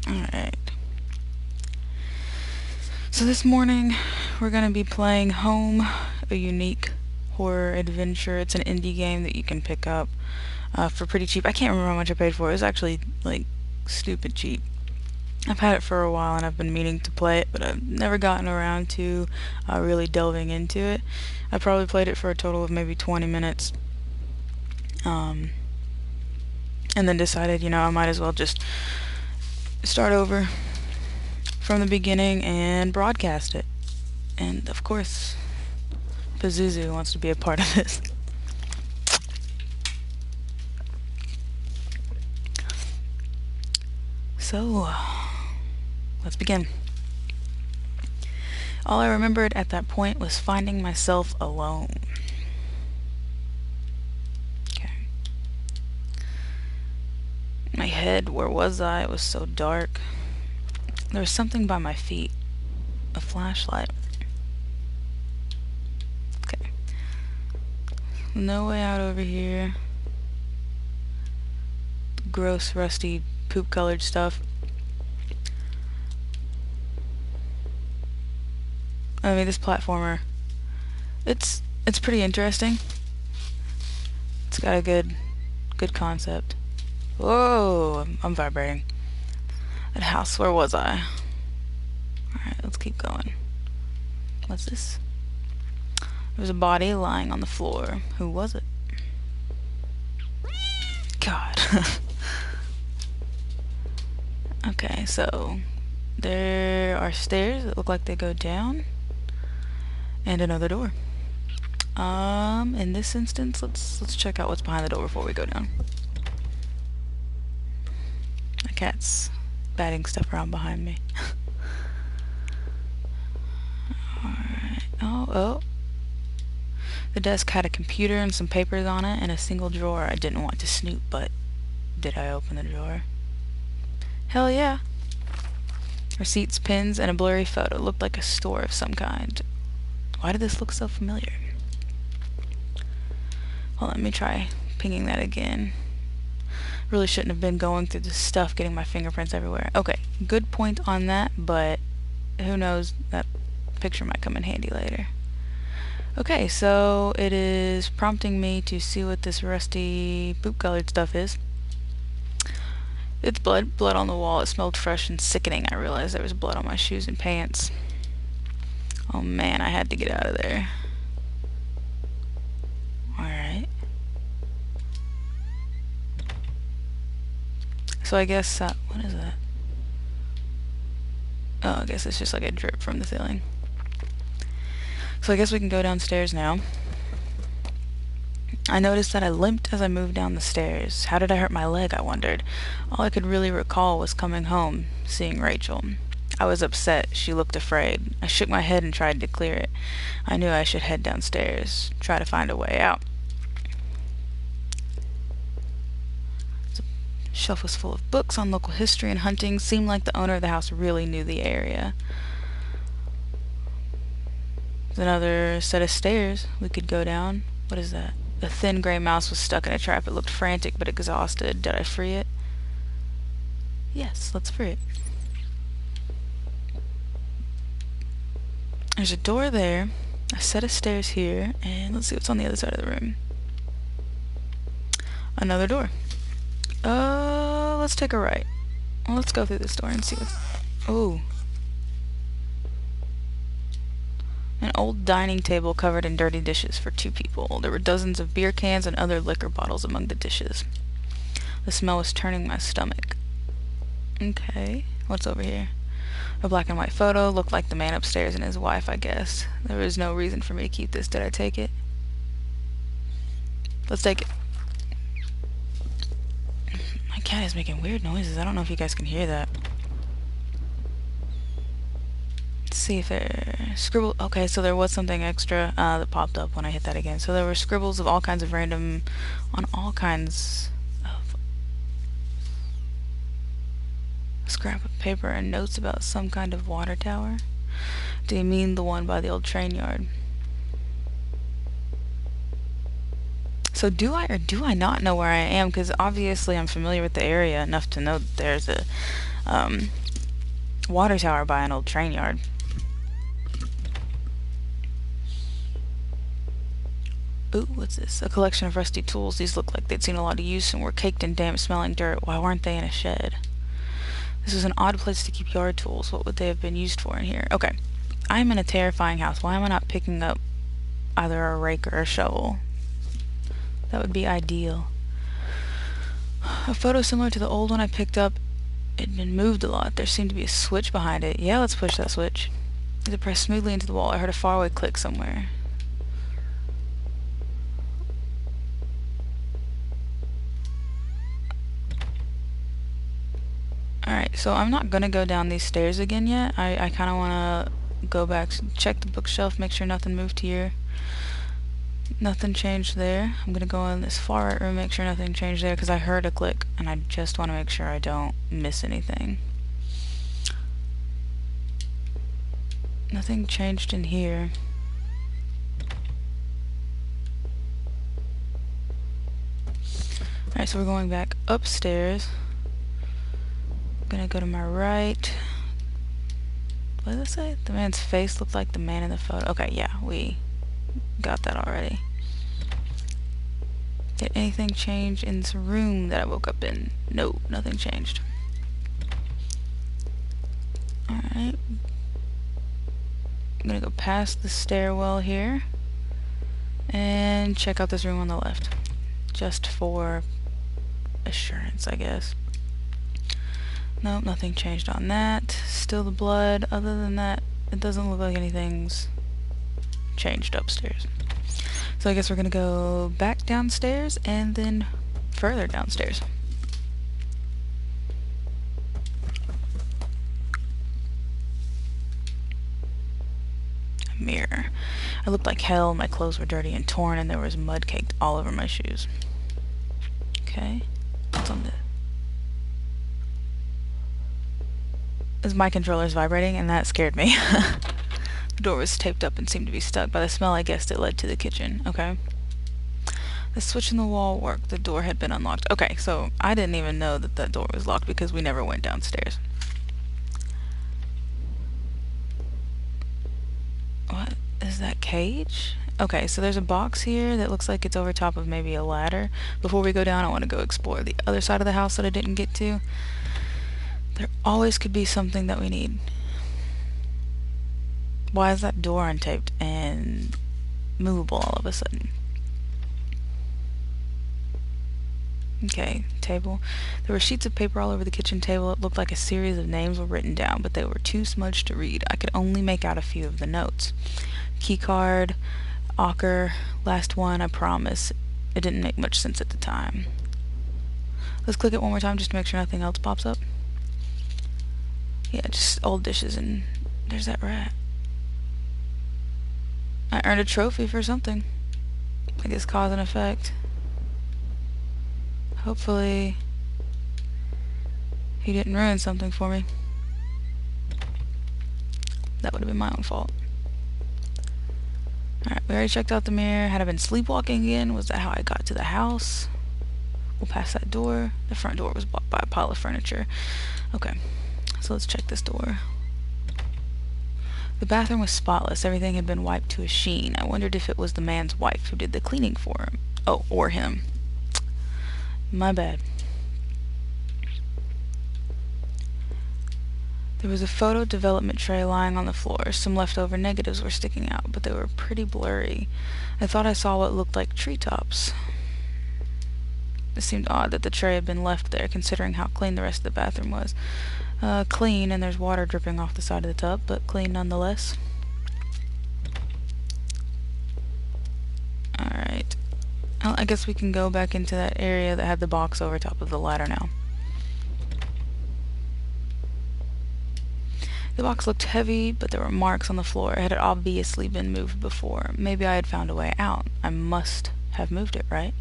Alright. So this morning, we're gonna be playing Home, a unique horror adventure. It's an indie game that you can pick up for pretty cheap. I can't remember how much I paid for it. It was actually, like, stupid cheap. I've had it for a while and I've been meaning to play it, but I've never gotten around to really delving into it. I probably played it for a total of maybe 20 minutes. And then decided, I might as well just start over from the beginning and broadcast it. And of course, Pazuzu wants to be a part of this. So, let's begin. All I remembered at that point was finding myself alone. Okay. My head, where was I? It was so dark. There was something by my feet. A flashlight. Okay. No way out over here. Gross, rusty, poop-colored stuff. I mean, this platformer, it's pretty interesting. It's got a good concept. Whoa, I'm vibrating. That house, where was I? Alright, let's keep going. What's this? There was a body lying on the floor. Who was it? God. Okay, so there are stairs that look like they go down. And another door. In this instance, let's check out what's behind the door before we go down. My cat's batting stuff around behind me. Alright. Oh. The desk had a computer and some papers on it and a single drawer. I didn't want to snoop, but did I open the drawer? Hell yeah. Receipts, pins, and a blurry photo. It looked like a store of some kind. Why did this look so familiar? Well, let me try pinging that again. Really shouldn't have been going through this stuff, getting my fingerprints everywhere. Okay, good point on that, but who knows, that picture might come in handy later. Okay, so it is prompting me to see what this rusty poop-colored stuff is. It's blood on the wall. It smelled fresh and sickening. I realized there was blood on my shoes and pants. Oh man, I had to get out of there. Alright. So I guess, what is that? Oh, I guess it's just like a drip from the ceiling. So I guess we can go downstairs now. I noticed that I limped as I moved down the stairs. How did I hurt my leg, I wondered. All I could really recall was coming home, seeing Rachel. I was upset. She looked afraid. I shook my head and tried to clear it. I knew I should head downstairs, try to find a way out. The shelf was full of books on local history and hunting. Seemed like the owner of the house really knew the area. There's another set of stairs we could go down. What is that? The thin gray mouse was stuck in a trap. It looked frantic but exhausted. Did I free it? Yes, let's free it. There's a door there, a set of stairs here, and let's see what's on the other side of the room. Another door. Let's take a right. Well, let's go through this door and see what's... Oh. An old dining table covered in dirty dishes for 2 people. There were dozens of beer cans and other liquor bottles among the dishes. The smell was turning my stomach. Okay, what's over here? A black and white photo. Looked like the man upstairs and his wife, I guess. There was no reason for me to keep this. Did I take it? Let's take it. My cat is making weird noises. I don't know if you guys can hear that. See if there scribble. Okay, so there was something extra that popped up when I hit that again. So there were scribbles of all kinds of random, on all kinds of scrap of paper and notes about some kind of water tower. Do you mean the one by the old train yard? So do I or do I not know where I am? Because obviously I'm familiar with the area enough to know that there's a water tower by an old train yard. Ooh, what's this? A collection of rusty tools. These look like they'd seen a lot of use and were caked in damp smelling dirt. Why weren't they in a shed? This is an odd place to keep yard tools. What would they have been used for in here? Okay. I'm in a terrifying house. Why am I not picking up either a rake or a shovel? That would be ideal. A photo similar to the old one I picked up. It'd been moved a lot. There seemed to be a switch behind it. Yeah, let's push that switch. As it pressed smoothly into the wall, I heard a faraway click somewhere. Alright, so I'm not gonna go down these stairs again yet. I kind of want to go back, check the bookshelf, make sure nothing moved here. Nothing changed there. I'm gonna go in this far right room, make sure nothing changed there, because I heard a click, and I just want to make sure I don't miss anything. Nothing changed in here. Alright, so we're going back upstairs. I'm gonna go to my right. What did it say? The man's face looked like the man in the photo. Okay, yeah, we got that already. Did anything change in this room that I woke up in? No, nothing changed. Alright. I'm gonna go past the stairwell here and check out this room on the left. Just for assurance, I guess. Nope, nothing changed on that. Still the blood. Other than that, it doesn't look like anything's changed upstairs. So I guess we're gonna go back downstairs and then further downstairs. A mirror. I looked like hell, my clothes were dirty and torn, and there was mud caked all over my shoes. Okay. What's on the... My controller's vibrating, and that scared me. The door was taped up and seemed to be stuck. By the smell, I guessed it led to the kitchen. Okay. The switch in the wall worked. The door had been unlocked. Okay, so I didn't even know that that door was locked because we never went downstairs. What is that cage? Okay, so there's a box here that looks like it's over top of maybe a ladder. Before we go down, I want to go explore the other side of the house that I didn't get to. There always could be something that we need. Why is that door untaped and movable all of a sudden? Okay, table. There were sheets of paper all over the kitchen table. It looked like a series of names were written down, but they were too smudged to read. I could only make out a few of the notes. Keycard, Ocker, last one, I promise. It didn't make much sense at the time. Let's click it one more time just to make sure nothing else pops up. Yeah, just old dishes, and there's that rat. I earned a trophy for something. I guess cause and effect. Hopefully he didn't ruin something for me. That would have been my own fault. Alright, we already checked out the mirror. Had I been sleepwalking again? Was that how I got to the house? We'll pass that door. The front door was blocked by a pile of furniture. Okay, so let's check this door. The bathroom was spotless. Everything had been wiped to a sheen. I wondered if it was the man's wife who did the cleaning for him. Oh, or him. My bad. There was a photo development tray lying on the floor. Some leftover negatives were sticking out, but they were pretty blurry. I thought I saw what looked like treetops. It seemed odd that the tray had been left there, considering how clean the rest of the bathroom was. Clean, and there's water dripping off the side of the tub, but clean nonetheless. Alright. I guess we can go back into that area that had the box over top of the ladder now. The box looked heavy, but there were marks on the floor. It had obviously been moved before. Maybe I had found a way out. I must have moved it, right?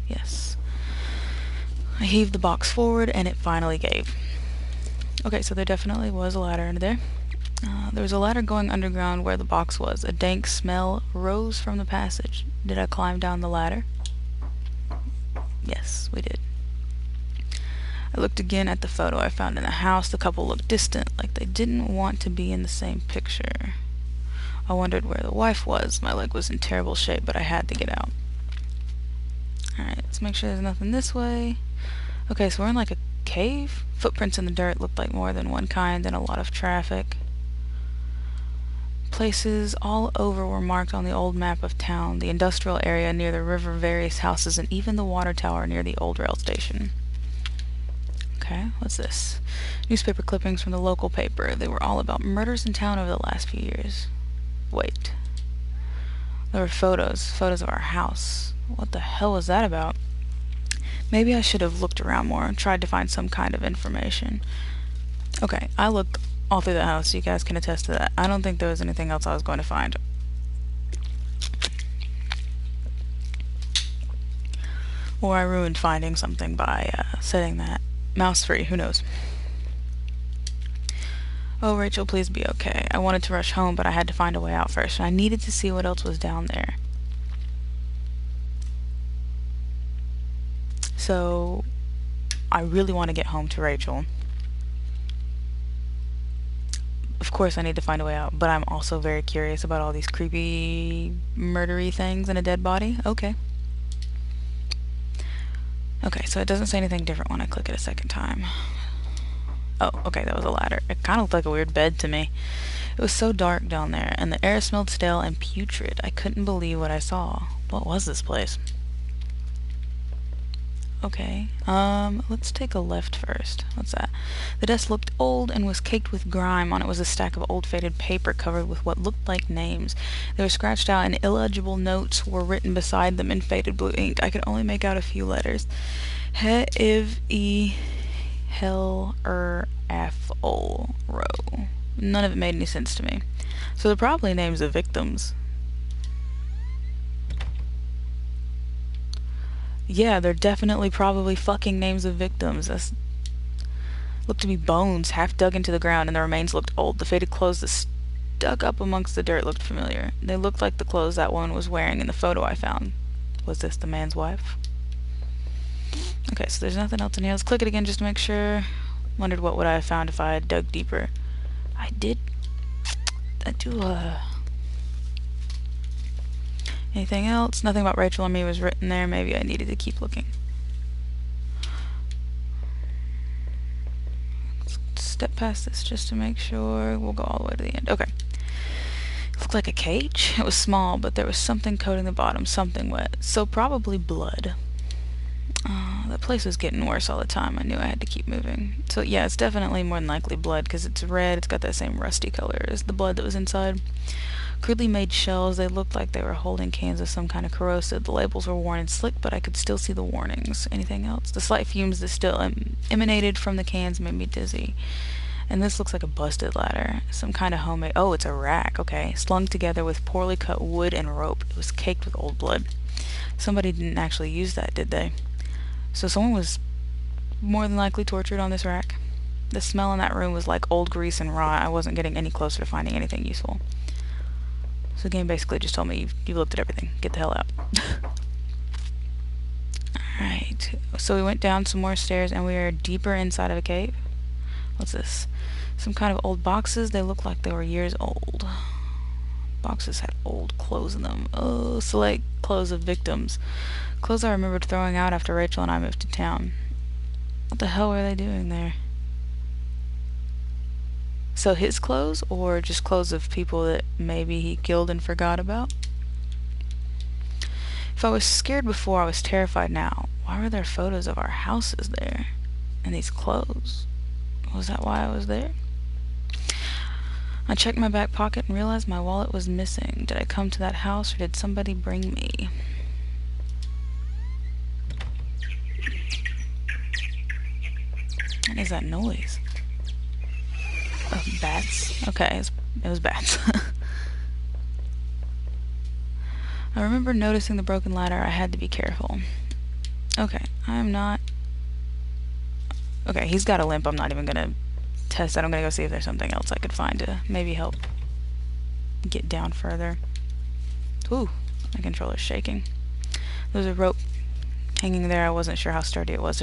Yes. I heaved the box forward, and it finally gave. Okay, so there definitely was a ladder under there. There was a ladder going underground where the box was. A dank smell rose from the passage. Did I climb down the ladder? Yes, we did. I looked again at the photo I found in the house. The couple looked distant, like they didn't want to be in the same picture. I wondered where the wife was. My leg was in terrible shape, but I had to get out. Alright, let's make sure there's nothing this way. Okay, so we're in like a cave. Footprints in the dirt looked like more than one kind and a lot of traffic. Places all over were marked on the old map of town. The industrial area near the river, various houses, and even the water tower near the old rail station. Okay, what's this? Newspaper clippings from the local paper. They were all about murders in town over the last few years. Wait. There were photos of our house. What the hell was that about? Maybe I should have looked around more and tried to find some kind of information. Okay, I looked all through the house, so you guys can attest to that. I don't think there was anything else I was going to find. Or I ruined finding something by setting that mouse free, who knows. Oh, Rachel, please be okay. I wanted to rush home, but I had to find a way out first, and I needed to see what else was down there. So, I really want to get home to Rachel. Of course I need to find a way out, but I'm also very curious about all these creepy, murdery things and a dead body. Okay. Okay, so it doesn't say anything different when I click it a second time. Oh, okay, that was a ladder. It kind of looked like a weird bed to me. It was so dark down there, and the air smelled stale and putrid. I couldn't believe what I saw. What was this place? Okay, let's take a left first. What's that? The desk looked old and was caked with grime. On it was a stack of old faded paper covered with what looked like names. They were scratched out and illegible notes were written beside them in faded blue ink. I could only make out a few letters. He, Iv, E, Hel, F, O, Ro. None of it made any sense to me. So they're probably names of victims. Yeah, they're definitely probably fucking names of victims. That's looked to be bones, half dug into the ground, and the remains looked old. The faded clothes that stuck up amongst the dirt looked familiar. They looked like the clothes that woman was wearing in the photo I found. Was this the man's wife? Okay, so there's nothing else in here. Let's click it again just to make sure. Wondered what would I have found if I had dug deeper. I do, Anything else? Nothing about Rachel or me was written there. Maybe I needed to keep looking. Let's step past this just to make sure. We'll go all the way to the end. Okay. It looked like a cage. It was small, but there was something coating the bottom, something wet. So probably blood. The place was getting worse all the time. I knew I had to keep moving. So yeah, it's definitely more than likely blood because it's red. It's got that same rusty color as the blood that was inside. Crudely made shells, they looked like they were holding cans of some kind of corrosive. The labels were worn and slick, but I could still see the warnings. Anything else? The slight fumes that still emanated from the cans made me dizzy. And this looks like a busted ladder. Some kind of homemade... Oh, it's a rack, okay. Slung together with poorly cut wood and rope. It was caked with old blood. Somebody didn't actually use that, did they? So someone was more than likely tortured on this rack. The smell in that room was like old grease and rot. I wasn't getting any closer to finding anything useful. So the game basically just told me, you've looked at everything. Get the hell out. Alright. So we went down some more stairs and we are deeper inside of a cave. What's this? Some kind of old boxes. They look like they were years old. Boxes had old clothes in them. Oh, select clothes of victims. Clothes I remembered throwing out after Rachel and I moved to town. What the hell were they doing there? So his clothes, or just clothes of people that maybe he killed and forgot about? If I was scared before, I was terrified now. Why were there photos of our houses there? And these clothes? Was that why I was there? I checked my back pocket and realized my wallet was missing. Did I come to that house or did somebody bring me? What is that noise? Oh, bats? Okay, it was bats. I remember noticing the broken ladder. I had to be careful. Okay, I'm not... Okay, he's got a limp. I'm not even gonna test that. I'm gonna go see if there's something else I could find to maybe help get down further. Ooh, my controller's shaking. There's a rope hanging there. I wasn't sure how sturdy it was.